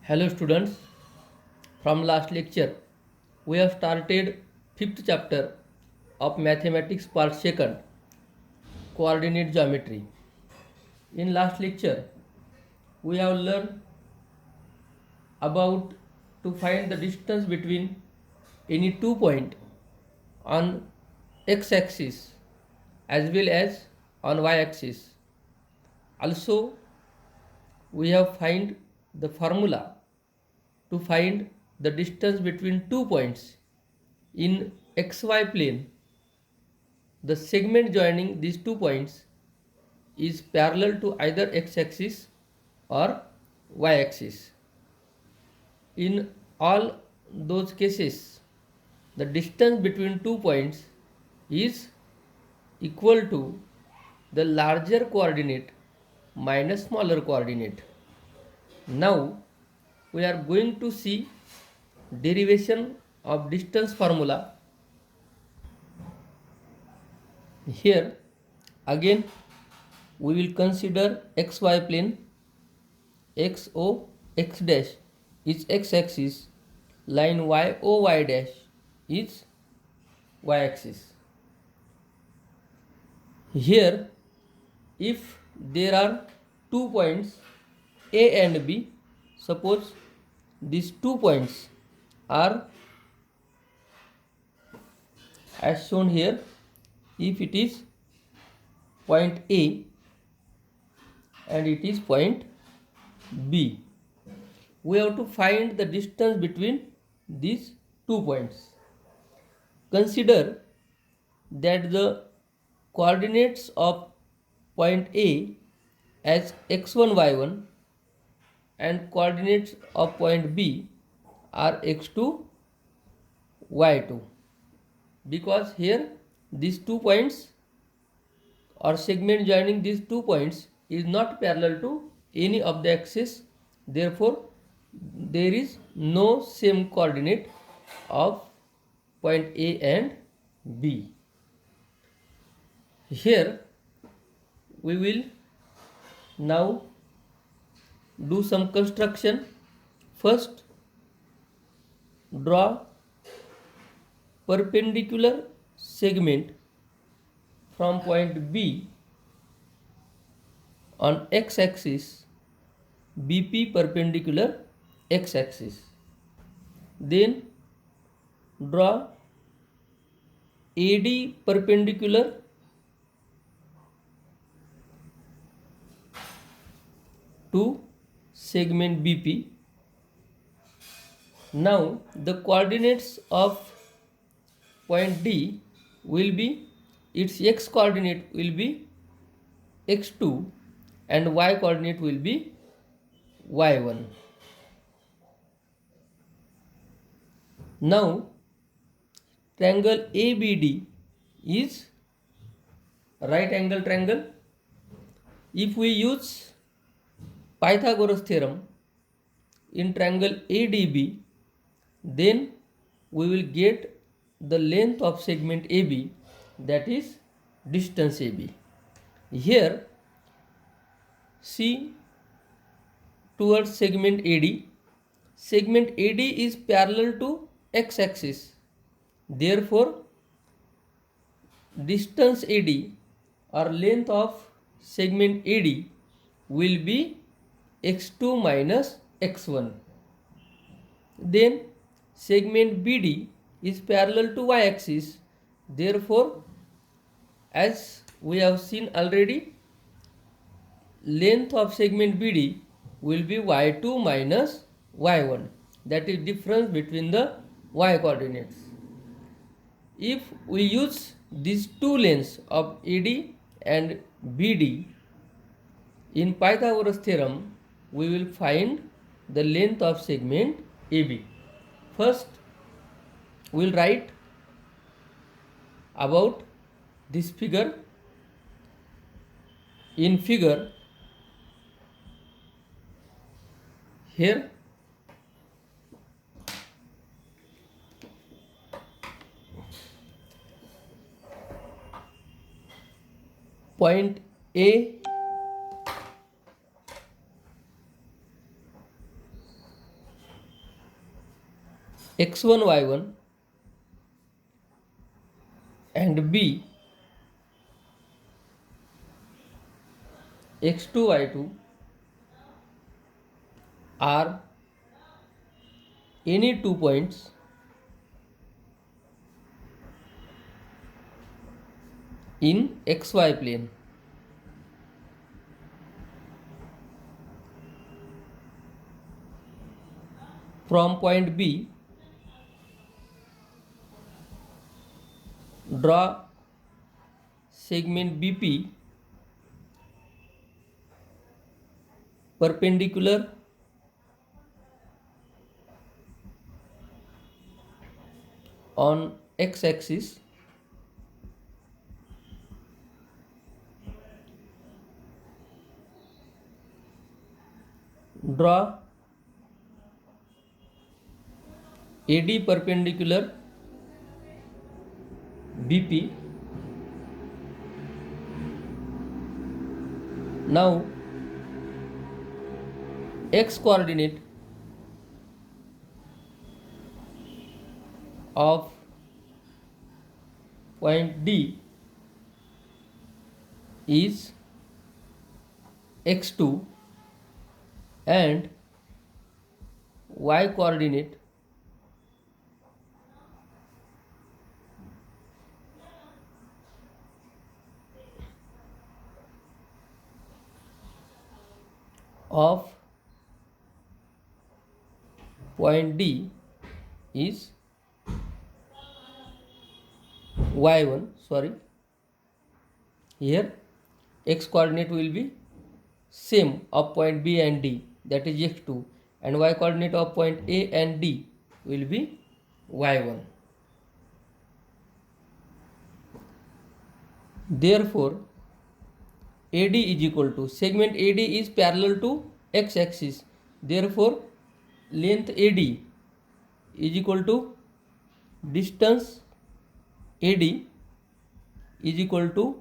Hello students, from last lecture we have started fifth chapter of mathematics part second, coordinate geometry. In last lecture we have learned about to find the distance between any 2 points on x-axis as well as on y-axis. Also we have find the formula to find the distance between 2 points in xy plane. The segment joining these 2 points is parallel to either x-axis or y-axis. In all those cases, the distance between 2 points is equal to the larger coordinate minus smaller coordinate. Now we are going to see derivation of distance formula. Here again we will consider xy plane. X dash is x-axis, line y dash is y-axis. Here if there are 2 points A and B, suppose these 2 points are as shown here. If it is point A and it is point B, we have to find the distance between these 2 points. Consider that the coordinates of point A as x1 y1 and coordinates of point B are x2 y2, because here these 2 points or segment joining these 2 points is not parallel to any of the axis, therefore there is no same coordinate of point A and B. Here we will now do some construction. First, draw perpendicular segment from point B on x-axis, BP perpendicular x-axis. Then draw AD perpendicular to segment BP. Now the coordinates of point D will be, its x coordinate will be x2 and y coordinate will be y1. Now triangle ABD is right angle triangle. If we use Pythagoras theorem in triangle ADB, then we will get the length of segment AB, that is distance AB. Here see towards segment AD. Segment AD is parallel to x-axis, therefore distance AD or length of segment AD will be x2 minus x1. Then segment BD is parallel to y-axis, therefore as we have seen already, length of segment BD will be y2 minus y1, that is difference between the y coordinates. If we use these two lengths of AD and BD in Pythagoras theorem, we will find the length of segment AB. First we will write about this figure. In figure here point A x1 y1 and B x2 y2 are any 2 points in xy plane. From point B, draw segment BP perpendicular on x-axis draw AD perpendicular BP. Now x coordinate of point D is x2 and y coordinate of point D is y1, sorry, here x coordinate will be same of point B and D, that is x2, and y coordinate of point A and D will be y1. Therefore AD is equal to, segment AD is parallel to x axis, therefore length AD is equal to distance AD is equal to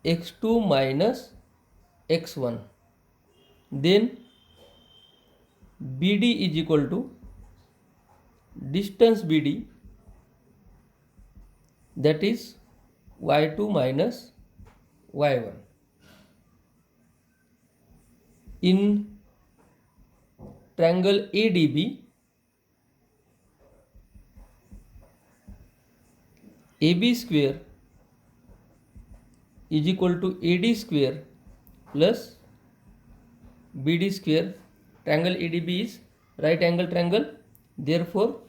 x2 minus x1. Then BD is equal to distance BD, that is y2 minus y1. In triangle ADB, AB square is equal to AD square plus BD square. Triangle ADB is right angle triangle, therefore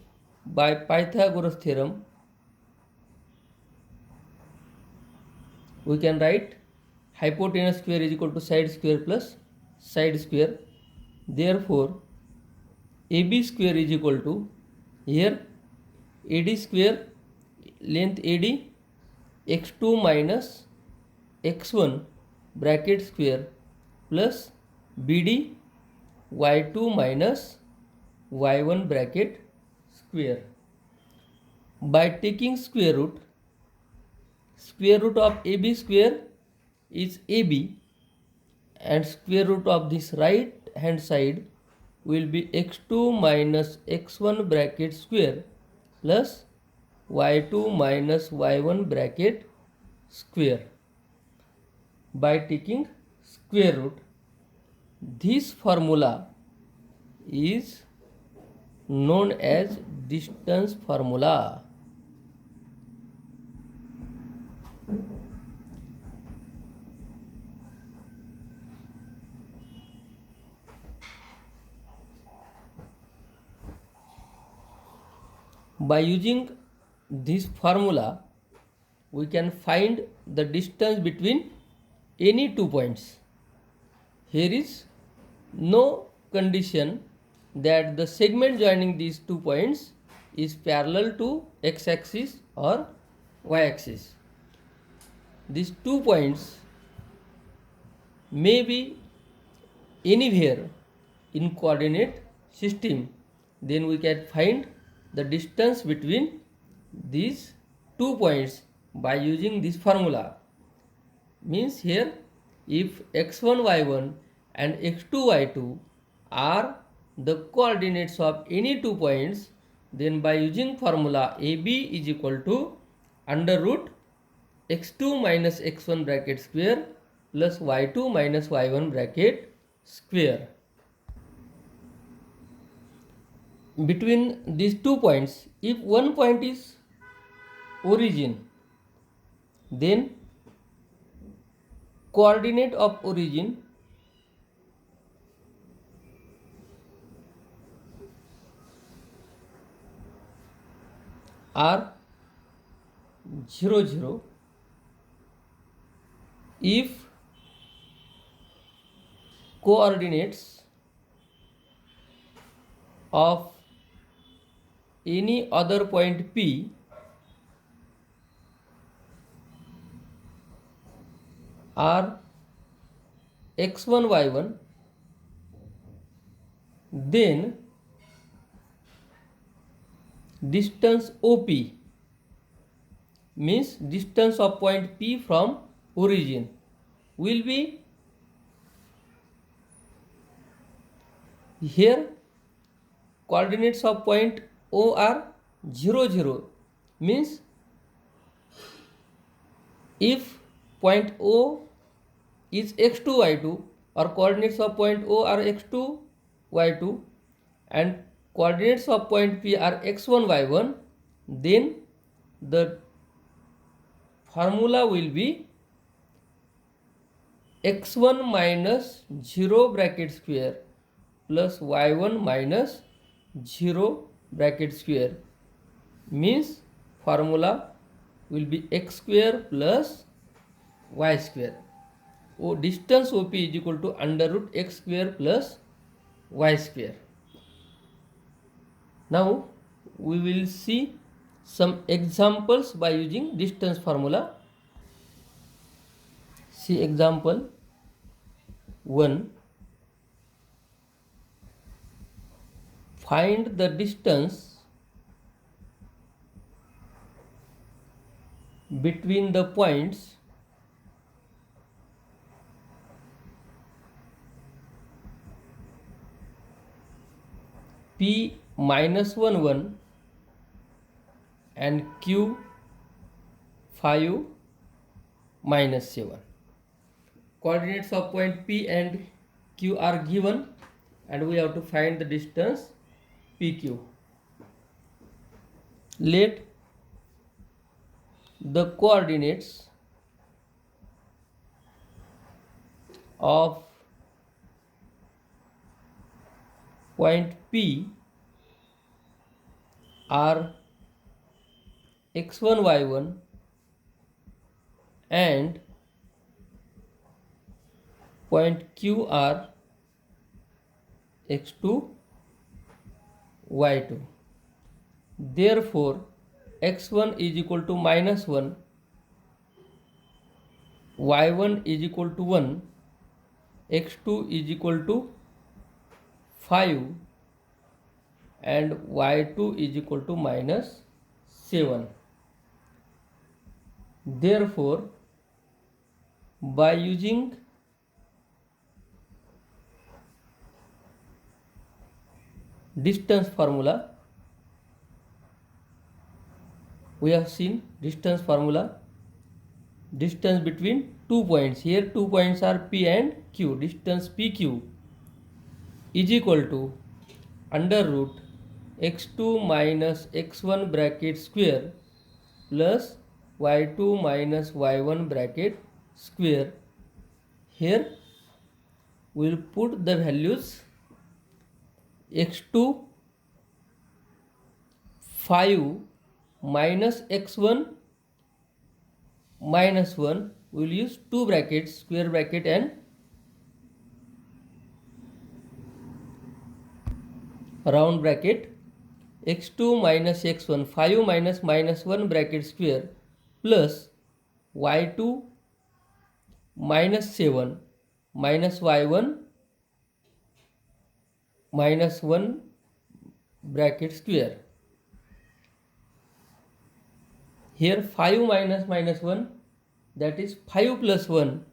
by Pythagoras theorem we can write hypotenuse square is equal to side square plus side square. Therefore AB square is equal to, here AD square length AD x2 minus x1 bracket square plus BD y2 minus y1 bracket square. By taking square root of AB square is AB, and square root of this right hand side will be x2 minus x1 bracket square plus y2 minus y1 bracket square. By taking square root, this formula is known as distance formula. By using this formula, we can find the distance between any 2 points. Here is no condition that the segment joining these 2 points is parallel to x-axis or y-axis. These 2 points may be anywhere in coordinate system. Then we can find the distance between these 2 points by using this formula. Means here, if x1 y1 and x2 y2 are the coordinates of any 2 points, then by using formula AB is equal to under root x2 minus x1 bracket square plus y2 minus y1 bracket square. Between these 2 points, if one point is origin, then coordinate of origin are 0, 0. If coordinates of any other point P are x1, y1, then distance OP means distance of point P from origin will be, here coordinates of point O are 0, 0 means if point O is x2, y2 or coordinates of point O are x2, y2 and coordinates of point P are x1, y1, then the formula will be x1 minus 0 bracket square plus y1 minus 0 bracket square means formula will be x square plus y square. O distance OP is equal to under root x square plus y square. Now we will see some examples by using distance formula. See example 1. Find the distance between the points P minus 1, 1 and Q 5 minus 7. Coordinates of point P and Q are given and we have to find the distance PQ. Let the coordinates of point P are x1, y1 and point Q are x2, y2. Therefore, x1 is equal to minus 1, y1 is equal to 1, x2 is equal to 5 and y2 is equal to minus 7. Therefore, by using distance formula, we have seen distance formula, distance between 2 points. Here 2 points are P and Q. Distance PQ is equal to under root x2 minus x1 bracket square plus y2 minus y1 bracket square. Here we will put the values x2 5 minus x1 minus 1, we will use 2 brackets, square bracket and round bracket, x2 minus x1 5 minus minus 1 bracket square plus y2 minus 7 minus y1 minus 1 bracket square. Here 5 minus minus 1, that is 5 plus 1,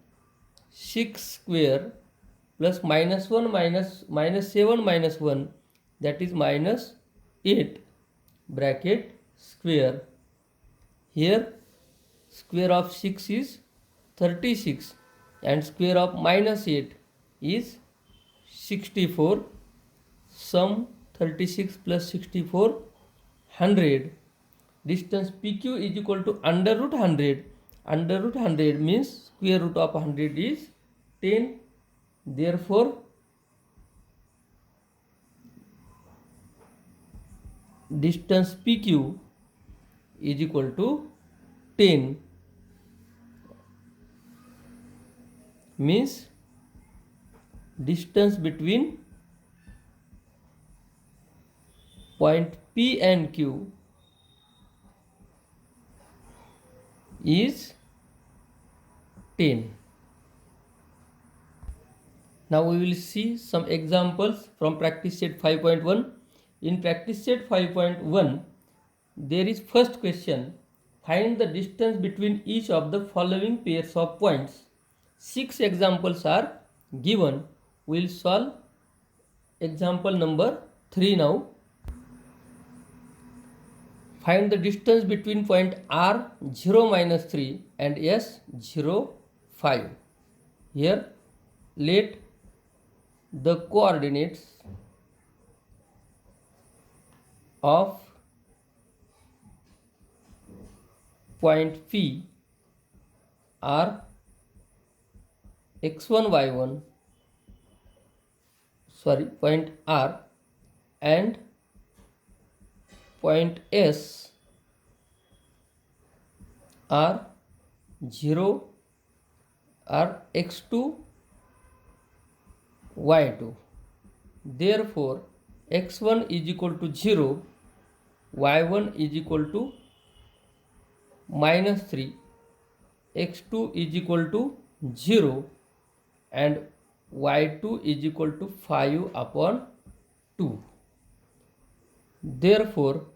6 square plus minus 1 minus 7 minus 1, that is minus 8 bracket square. Here square of 6 is 36 and square of -8 is 64. Sum 36 plus 64 100. Distance PQ is equal to under root 100. Under root 100 means square root of 100 is 10. Therefore distance PQ is equal to 10, means distance between point P and Q is 10. Now we will see some examples from practice set 5.1. In practice set 5.1, there is first question: find the distance between each of the following pairs of points. 6 examples are given. We will solve example number 3 now. Find the distance between point R 0 minus 3 and S 0 5. Here let the coordinates of point P are x1 y1, point R, and point S are 0 are x2 y2. Therefore x1 is equal to 0, y1 is equal to -3, x2 is equal to 0 and y2 is equal to 5 upon 2. Therefore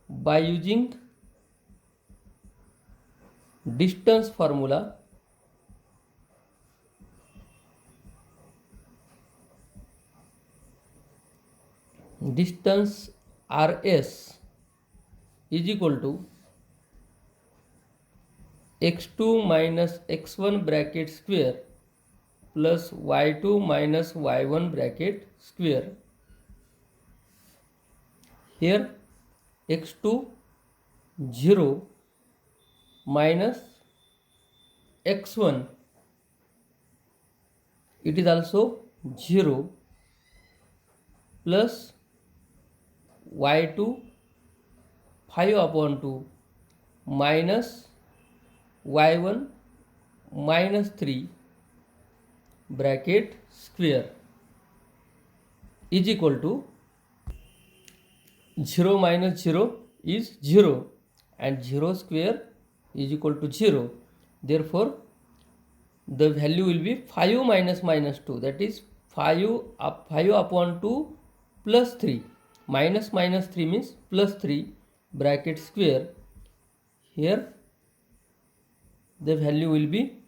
by using distance formula, distance RS is equal to x2 minus x1 bracket square plus y2 minus y1 bracket square. Here x2 0 minus x1, it is also 0, plus y2 5 upon 2 minus y1 minus 3 bracket square is equal to 0 minus 0 is 0 and 0 square is equal to 0. Therefore the value will be 5 minus -2, that is 5 upon 2 plus 3. Minus 3 means plus 3 bracket square. Here the value will be,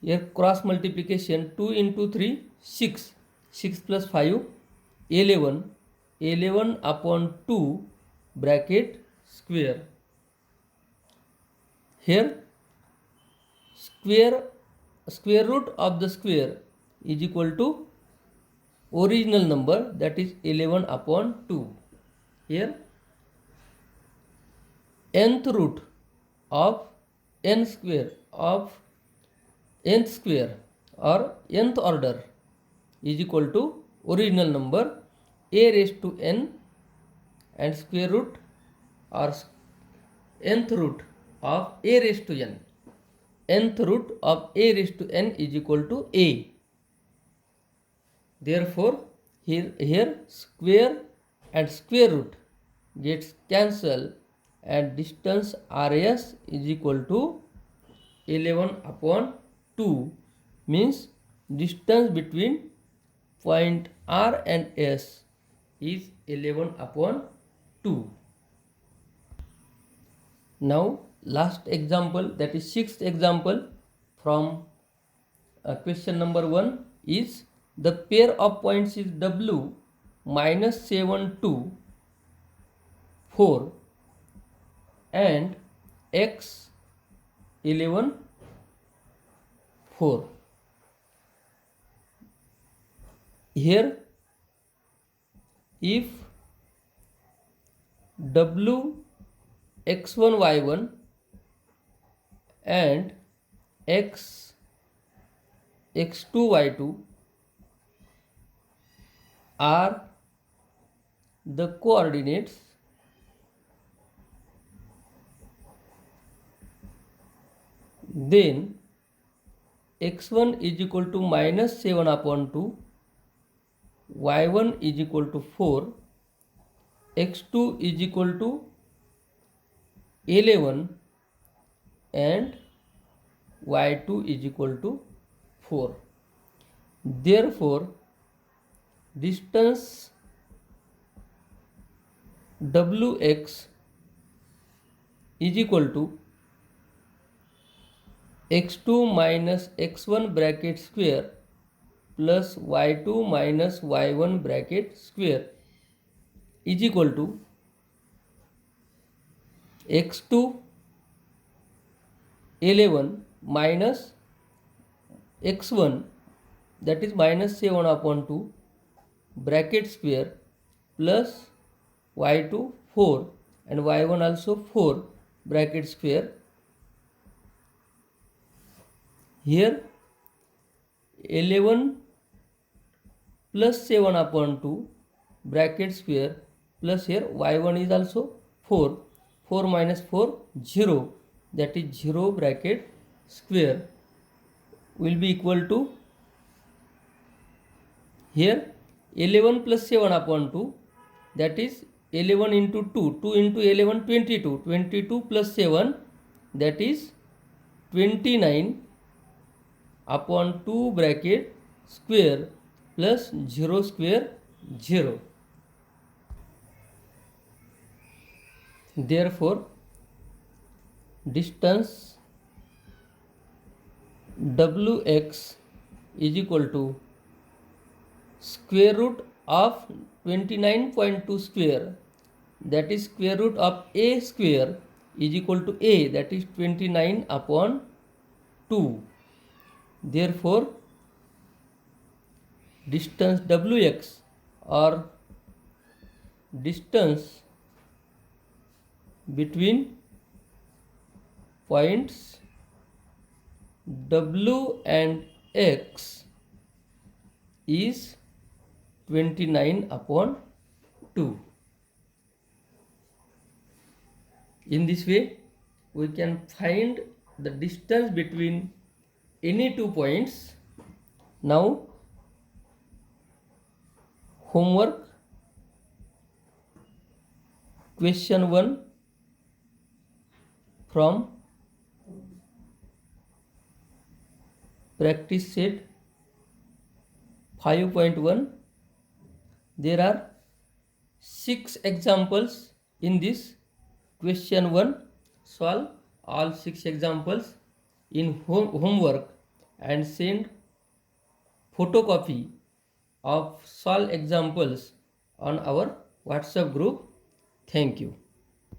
here cross multiplication, 2 into 3 6, 6 plus 5 11, 11 upon 2 bracket square. Here square root of the square is equal to original number, that is 11 upon 2. Here nth root of nth square or nth order is equal to original number a raised to n, and square root or nth root of a raised to n. Nth root of a raised to n is equal to a. Therefore here square and square root gets cancelled and distance RS is equal to 11 upon 2, means distance between point R and S is 11 upon 2. Now last example, that is sixth example from question number 1 is: the pair of points is W minus 7 2 4 and x 11 4. Here if w x1 y1 and x x2 y2 are the coordinates, then x1 is equal to minus 7 upon 2, y1 is equal to 4, x2 is equal to 11 and y2 is equal to 4. Therefore, distance wx is equal to x2 minus x1 bracket square plus y2 minus y1 bracket square is equal to x2 11 minus x1, that is minus 7 upon 2 bracket square plus y2 4 and y1 also 4 bracket square. Here 11 plus 7 upon 2 bracket square plus here y1 is also 4, 4 minus 4 0, that is 0 bracket square will be equal to, here 11 plus 7 upon 2, that is 11 into 2, 2 into 11 22, 22 plus 7, that is 29 upon 2 bracket square plus 0 square 0. Therefore, distance wx is equal to square root of 29.2 square, that is square root of a square is equal to a, that is 29 upon 2. Therefore, distance wx or distance between points w and x is 29 upon 2. In this way, we can find the distance between any two points. Now, homework question 1 from practice set 5.1. There are 6 examples in this question 1. Solve all 6 examples in homework and send photocopy of solved examples on our WhatsApp group. Thank you.